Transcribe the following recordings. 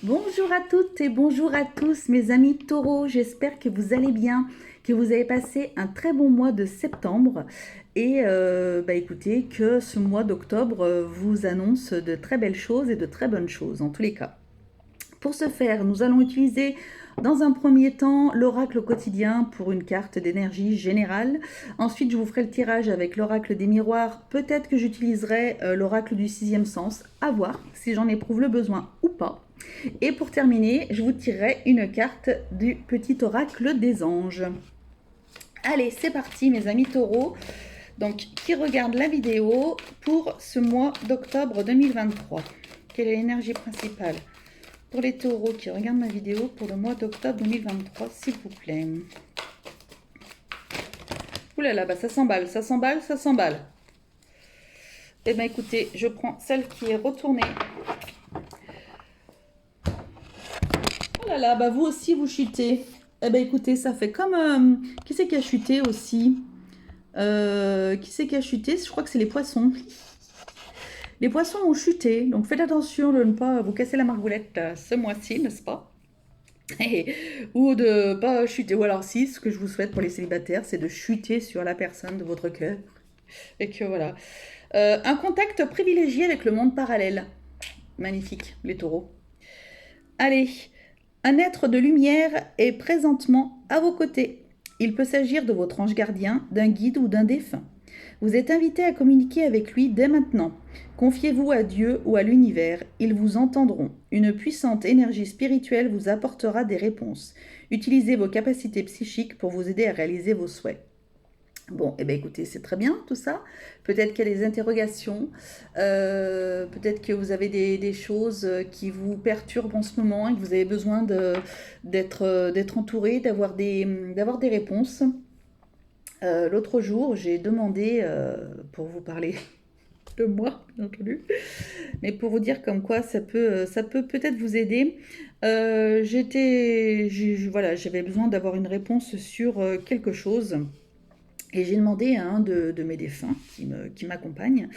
Bonjour à toutes et bonjour à tous mes amis taureaux, j'espère que vous allez bien, que vous avez passé un très bon mois de septembre et écoutez que ce mois d'octobre vous annonce de très belles choses et de très bonnes choses en tous les cas. Pour ce faire, nous allons utiliser dans un premier temps l'oracle quotidien pour une carte d'énergie générale. Ensuite, je vous ferai le tirage avec l'oracle des miroirs. Peut-être que j'utiliserai l'oracle du sixième sens, à voir si j'en éprouve le besoin ou pas. Et pour terminer, je vous tirerai une carte du petit oracle des anges. Allez, c'est parti mes amis taureaux. Donc, qui regarde la vidéo pour ce mois d'octobre 2023? Quelle est l'énergie principale pour les taureaux qui regardent ma vidéo pour le mois d'octobre 2023, s'il vous plaît? Ouh là là, bah ça s'emballe, ça s'emballe, ça s'emballe. Eh bien écoutez, je prends celle qui est retournée. Oh là là, bah vous aussi vous chutez. Eh bien écoutez, ça fait comme... qui c'est qui a chuté aussi? Qui c'est qui a chuté? Je crois que c'est les poissons. Les poissons ont chuté, donc faites attention de ne pas vous casser la margoulette ce mois-ci, n'est-ce pas? Ou de pas chuter. Ou alors si, ce que je vous souhaite pour les célibataires, c'est de chuter sur la personne de votre cœur. Et que voilà. Un contact privilégié avec le monde parallèle. Magnifique, les taureaux. Allez, un être de lumière est présentement à vos côtés. Il peut s'agir de votre ange gardien, d'un guide ou d'un défunt. Vous êtes invité à communiquer avec lui dès maintenant. Confiez-vous à Dieu ou à l'univers, ils vous entendront. Une puissante énergie spirituelle vous apportera des réponses. Utilisez vos capacités psychiques pour vous aider à réaliser vos souhaits. Bon, eh bien écoutez, c'est très bien tout ça. Peut-être qu'il y a des interrogations, peut-être que vous avez des choses qui vous perturbent en ce moment et que vous avez besoin d'être entouré, d'avoir des réponses. L'autre jour, j'ai demandé, pour vous parler de moi, bien entendu, mais pour vous dire comme quoi ça peut peut-être vous aider. Voilà, j'avais besoin d'avoir une réponse sur quelque chose. Et j'ai demandé à un de mes défunts qui m'accompagne,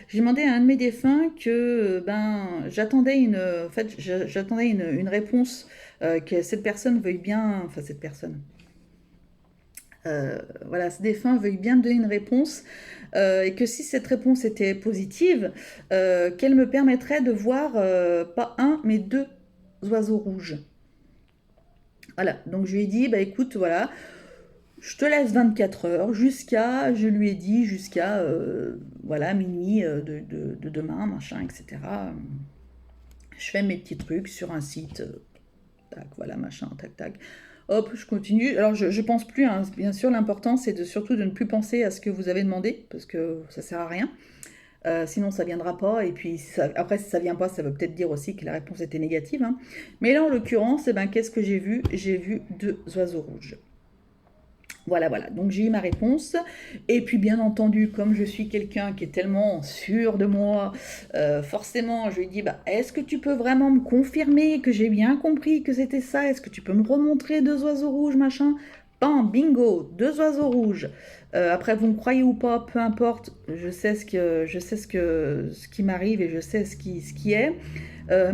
j'ai demandé à un de mes défunts que j'attendais une réponse, que cette personne veuille bien, enfin cette personne, voilà, ce défunt veuille bien me donner une réponse, et que si cette réponse était positive, qu'elle me permettrait de voir pas un, mais deux oiseaux rouges. Voilà, donc je lui ai dit, bah écoute, voilà, je te laisse 24 heures jusqu'à, je lui ai dit, jusqu'à voilà, minuit de demain, machin, etc. Je fais mes petits trucs sur un site, tac, voilà, machin, tac, tac. Hop, je continue. Alors, je pense plus, hein. Bien sûr, l'important, c'est surtout de ne plus penser à ce que vous avez demandé, parce que ça sert à rien. Sinon, ça viendra pas. Et puis, après, si ça vient pas, ça veut peut-être dire aussi que la réponse était négative, hein. Mais là, en l'occurrence, qu'est-ce que j'ai vu? J'ai vu deux oiseaux rouges. Voilà, voilà. Donc j'ai eu ma réponse. Et puis bien entendu, comme je suis quelqu'un qui est tellement sûr de moi, forcément, je lui dis, bah, est-ce que tu peux vraiment me confirmer que j'ai bien compris que c'était ça? Est-ce que tu peux me remontrer deux oiseaux rouges, machin? Bam, bingo, deux oiseaux rouges. Après, vous me croyez ou pas, peu importe, ce qui m'arrive et je sais ce qui est.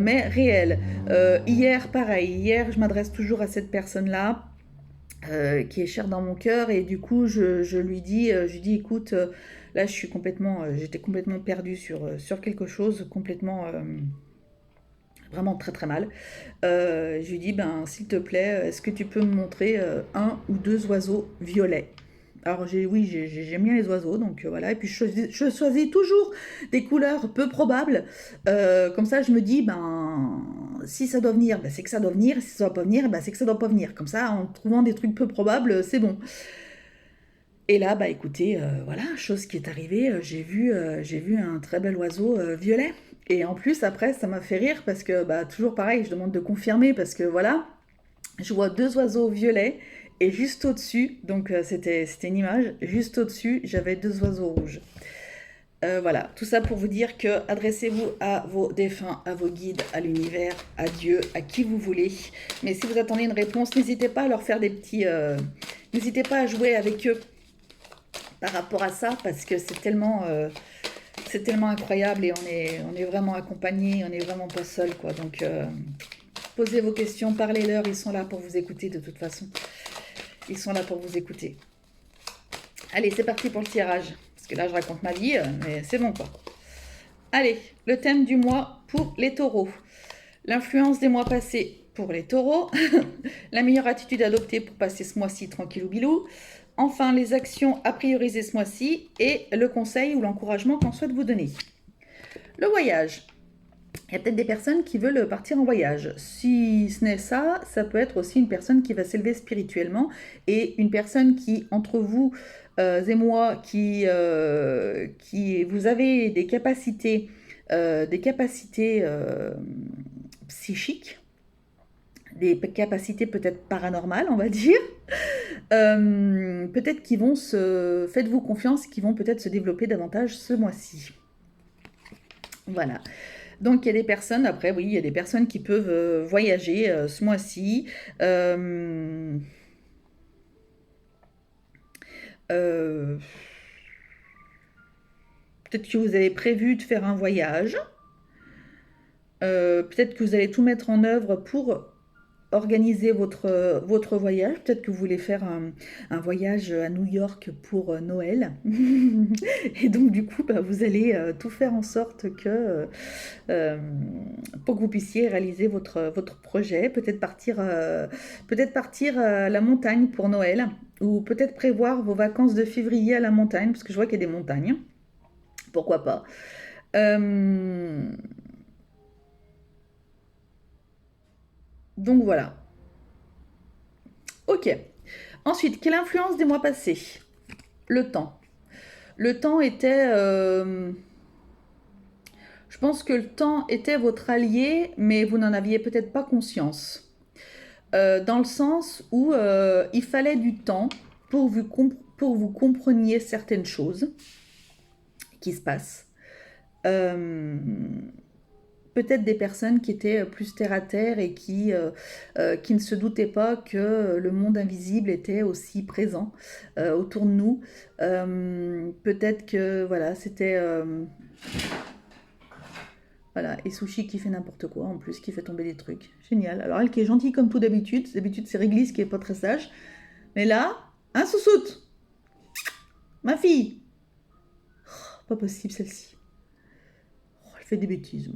Mais réel. Hier, pareil. Hier, je m'adresse toujours à cette personne-là. Qui est cher dans mon cœur, et du coup je lui dis, écoute, là je suis complètement, j'étais complètement perdue sur quelque chose, complètement, vraiment très très mal. Je lui dis, ben s'il te plaît, est-ce que tu peux me montrer un ou deux oiseaux violets? Alors oui, j'aime bien les oiseaux, donc voilà. Et puis je choisis toujours des couleurs peu probables. Comme ça, je me dis, ben si ça doit venir, ben, c'est que ça doit venir. Et si ça doit pas venir, ben, c'est que ça doit pas venir. Comme ça, en trouvant des trucs peu probables, c'est bon. Et là, bah écoutez, voilà, chose qui est arrivée, j'ai vu un très bel oiseau violet. Et en plus, après, ça m'a fait rire parce que, bah, toujours pareil, je demande de confirmer parce que voilà, je vois deux oiseaux violets et juste au-dessus, donc c'était une image, juste au-dessus, j'avais deux oiseaux rouges. Voilà, tout ça pour vous dire que adressez-vous à vos défunts, à vos guides, à l'univers, à Dieu, à qui vous voulez. Mais si vous attendez une réponse, n'hésitez pas à leur faire des petits... n'hésitez pas à jouer avec eux par rapport à ça, parce que c'est tellement incroyable et on est vraiment accompagné, on n'est vraiment pas seul, quoi. Donc Posez vos questions, parlez-leur, ils sont là pour vous écouter de toute façon. Ils sont là pour vous écouter. Allez, c'est parti pour le tirage. Parce que là, je raconte ma vie, mais c'est bon quoi. Allez, le thème du mois pour les taureaux. L'influence des mois passés pour les taureaux. La meilleure attitude adoptée pour passer ce mois-ci tranquillou bilou. Enfin, les actions à prioriser ce mois-ci et le conseil ou l'encouragement qu'on souhaite vous donner. Le voyage. Il y a peut-être des personnes qui veulent partir en voyage. Si ce n'est ça, ça peut être aussi une personne qui va s'élever spirituellement et une personne qui, entre vous et moi, qui vous avez des capacités psychiques, des capacités peut-être paranormales, on va dire, peut-être qu'ils vont faites-vous confiance, qui vont peut-être se développer davantage ce mois-ci. Voilà. Donc, il y a des personnes, après, oui, il y a des personnes qui peuvent voyager ce mois-ci. Peut-être que vous avez prévu de faire un voyage. Peut-être que vous allez tout mettre en œuvre pour organiser votre voyage. Peut-être que vous voulez faire un voyage à New York pour Noël. Et donc, du coup, bah, vous allez tout faire en sorte que pour que vous puissiez réaliser votre projet. Peut-être partir à la montagne pour Noël. Ou peut-être prévoir vos vacances de février à la montagne, parce que je vois qu'il y a des montagnes. Pourquoi pas. Donc voilà. Ok. Ensuite, quelle influence des mois passés? Le temps. Le temps était... je pense que le temps était votre allié, mais vous n'en aviez peut-être pas conscience. Dans le sens où il fallait du temps pour vous compreniez certaines choses qui se passent. Peut-être des personnes qui étaient plus terre à terre et qui ne se doutaient pas que le monde invisible était aussi présent autour de nous. Peut-être que voilà, c'était... voilà, et Sushi qui fait n'importe quoi en plus, qui fait tomber des trucs. Génial. Alors elle qui est gentille comme tout d'habitude. D'habitude c'est Réglisse qui est pas très sage. Mais là, un sous-soute. Ma fille. Oh, pas possible celle-ci. Oh, elle fait des bêtises.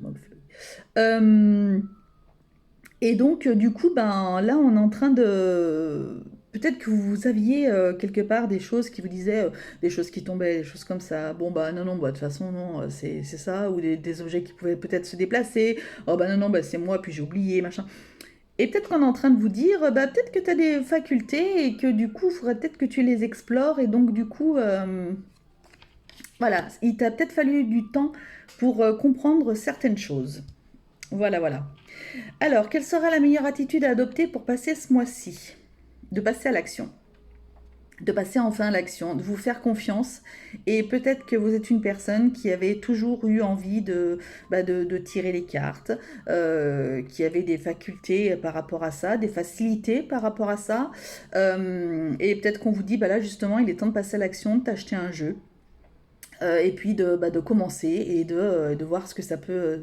Et donc, du coup, ben, là, on est en train de... Peut-être que vous aviez quelque part des choses qui vous disaient, des choses qui tombaient, des choses comme ça. Bon, bah non, non, bah, de toute façon, non, c'est ça. Ou des objets qui pouvaient peut-être se déplacer. Oh, bah non, non, bah, c'est moi, puis j'ai oublié, machin. Et peut-être qu'on est en train de vous dire, bah, peut-être que tu as des facultés et que du coup, il faudrait peut-être que tu les explores. Et donc, du coup, voilà, il t'a peut-être fallu du temps pour comprendre certaines choses. Voilà, voilà. Alors, quelle sera la meilleure attitude à adopter pour passer ce mois-ci? De passer à l'action. De passer enfin à l'action, de vous faire confiance. Et peut-être que vous êtes une personne qui avait toujours eu envie de tirer les cartes, qui avait des facultés par rapport à ça, des facilités par rapport à ça. Et peut-être qu'on vous dit, bah là justement, il est temps de passer à l'action, de t'acheter un jeu. Et puis de commencer et de voir ce que ça peut,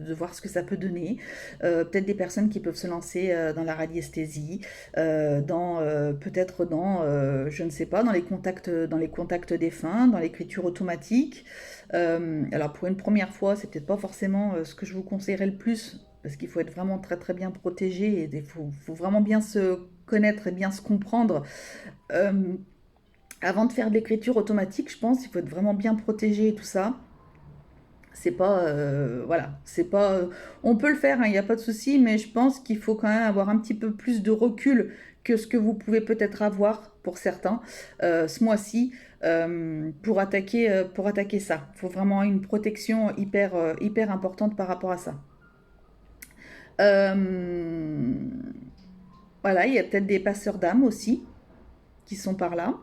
donner. Peut-être des personnes qui peuvent se lancer dans la radiesthésie, peut-être dans, je ne sais pas, dans les contacts défunts, dans l'écriture automatique. Alors pour une première fois, c'est peut-être pas forcément ce que je vous conseillerais le plus, parce qu'il faut être vraiment très très bien protégé et il faut vraiment bien se connaître et bien se comprendre. Avant de faire de l'écriture automatique, je pense qu'il faut être vraiment bien protégé et tout ça. C'est pas... voilà, c'est pas... on peut le faire, il n'y a pas de souci, mais je pense qu'il faut quand même avoir un petit peu plus de recul que ce que vous pouvez peut-être avoir pour certains ce mois-ci pour attaquer ça. Il faut vraiment une protection hyper importante par rapport à ça. Voilà, il y a peut-être des passeurs d'âme aussi qui sont par là.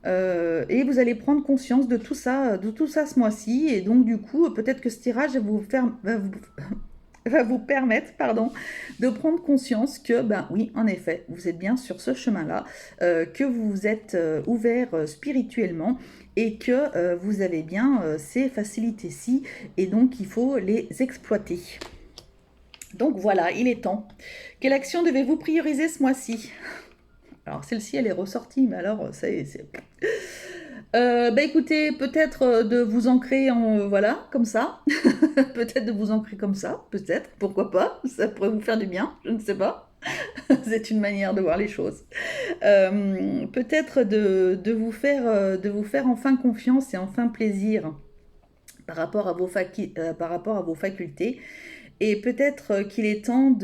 Et vous allez prendre conscience de tout ça ce mois-ci. Et donc, du coup, peut-être que ce tirage va vous permettre de prendre conscience que, ben oui, en effet, vous êtes bien sur ce chemin-là, que vous êtes ouvert spirituellement et que vous avez bien ces facilités-ci. Et donc, il faut les exploiter. Donc voilà, il est temps. Quelle action devez-vous prioriser ce mois-ci? Alors celle-ci, elle est ressortie, mais alors, ça y est, c'est... Bah écoutez, peut-être de vous ancrer en... voilà, comme ça. Peut-être de vous ancrer comme ça, peut-être, pourquoi pas. Ça pourrait vous faire du bien, je ne sais pas. C'est une manière de voir les choses. Peut-être de vous faire enfin confiance et enfin plaisir par rapport à par rapport à vos facultés. Et peut-être qu'il est temps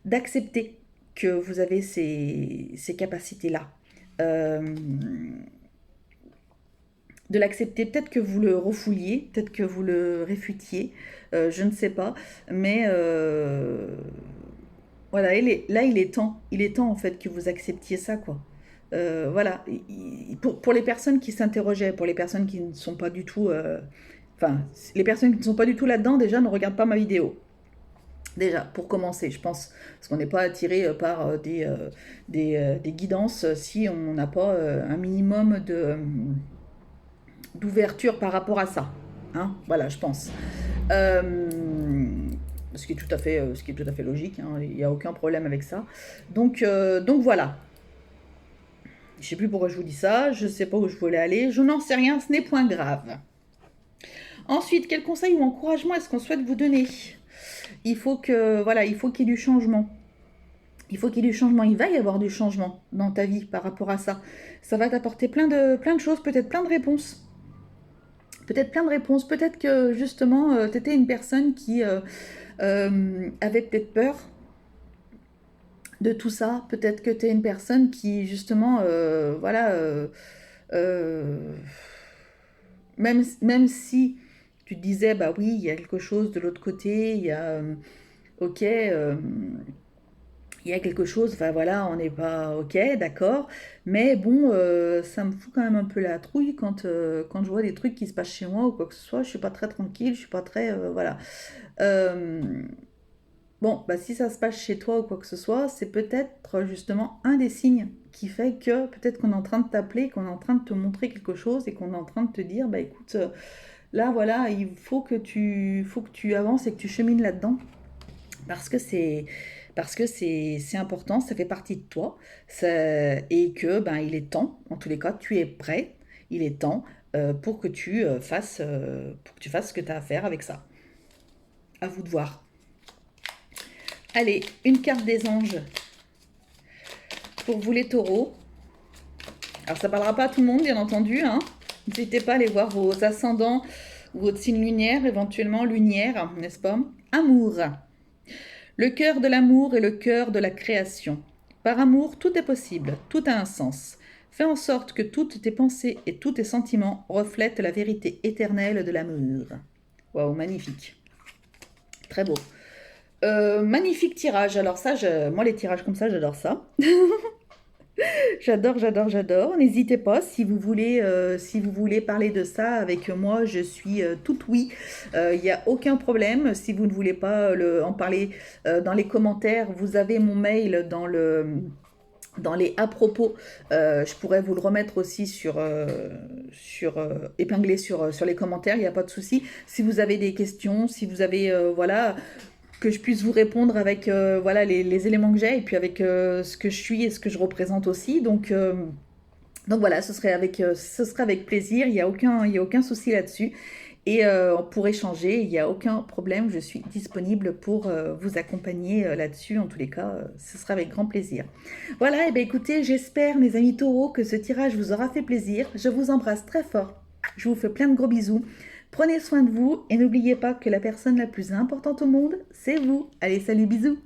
d'accepter que vous avez ces capacités-là. Euh, de l'accepter, peut-être que vous le refouliez, peut-être que vous le réfutiez, je ne sais pas, mais voilà, il est temps en fait que vous acceptiez ça, quoi. Voilà, pour les personnes qui s'interrogeaient, pour les personnes qui ne sont pas du tout, enfin, les personnes qui ne sont pas du tout là-dedans, déjà ne regardent pas ma vidéo. Déjà, pour commencer, je pense, parce qu'on n'est pas attiré par des guidances si on n'a pas un minimum d'ouverture par rapport à ça. Hein, voilà, je pense. Euh, ce qui est tout à fait logique, hein, il n'y a aucun problème avec ça. Donc voilà. Je ne sais plus pourquoi je vous dis ça, je ne sais pas où je voulais aller, je n'en sais rien, ce n'est point grave. Ensuite, quel conseil ou encouragement est-ce qu'on souhaite vous donner? Il faut voilà, il faut qu'il y ait du changement. Il faut qu'il y ait du changement. Il va y avoir du changement dans ta vie par rapport à ça. Ça va t'apporter plein de choses, peut-être plein de réponses. Peut-être plein de réponses. Peut-être que justement, tu étais une personne qui avait peut-être peur de tout ça. Peut-être que tu es une personne qui justement, voilà, euh, même si tu te disais, bah oui, il y a quelque chose de l'autre côté, il y a, ok, il y a quelque chose, enfin voilà, on n'est pas ok, d'accord, mais bon, ça me fout quand même un peu la trouille quand je vois des trucs qui se passent chez moi ou quoi que ce soit, je suis pas très tranquille, je suis pas très, voilà. Euh, bon, bah si ça se passe chez toi ou quoi que ce soit, c'est peut-être justement un des signes qui fait que peut-être qu'on est en train de t'appeler, qu'on est en train de te montrer quelque chose et qu'on est en train de te dire, bah écoute, là voilà, il faut que tu avances et que tu chemines là-dedans parce que c'est important, ça fait partie de toi, et que ben il est temps, en tous les cas, tu es prêt, il est temps pour que tu fasses ce que tu as à faire avec ça. À vous de voir. Allez, une carte des anges pour vous les taureaux. Alors ça parlera pas à tout le monde, bien entendu, hein. N'hésitez pas à aller voir vos ascendants ou votre signe lunaire, éventuellement lumière, n'est-ce pas? Amour. Le cœur de l'amour est le cœur de la création. Par amour, tout est possible, tout a un sens. Fais en sorte que toutes tes pensées et tous tes sentiments reflètent la vérité éternelle de l'amour. Waouh, magnifique. Très beau. Magnifique tirage. Alors ça, moi les tirages comme ça, j'adore ça. J'adore, j'adore, j'adore. N'hésitez pas si vous voulez parler de ça avec moi, je suis toute oui. Il n'y a aucun problème. Si vous ne voulez pas en parler dans les commentaires, vous avez mon mail dans les à propos. Je pourrais vous le remettre aussi épinglé sur les commentaires. Il n'y a pas de souci. Si vous avez des questions, si vous avez voilà que je puisse vous répondre avec voilà les éléments que j'ai et puis avec ce que je suis et ce que je représente aussi. Donc voilà, ce serait avec plaisir, il y a aucun souci là-dessus. Et on pourrait échanger, il n'y a aucun problème, je suis disponible pour vous accompagner là-dessus. En tous les cas, ce sera avec grand plaisir. Voilà, et bien écoutez, j'espère mes amis taureaux que ce tirage vous aura fait plaisir. Je vous embrasse très fort, je vous fais plein de gros bisous. Prenez soin de vous et n'oubliez pas que la personne la plus importante au monde, c'est vous. Allez, salut, bisous!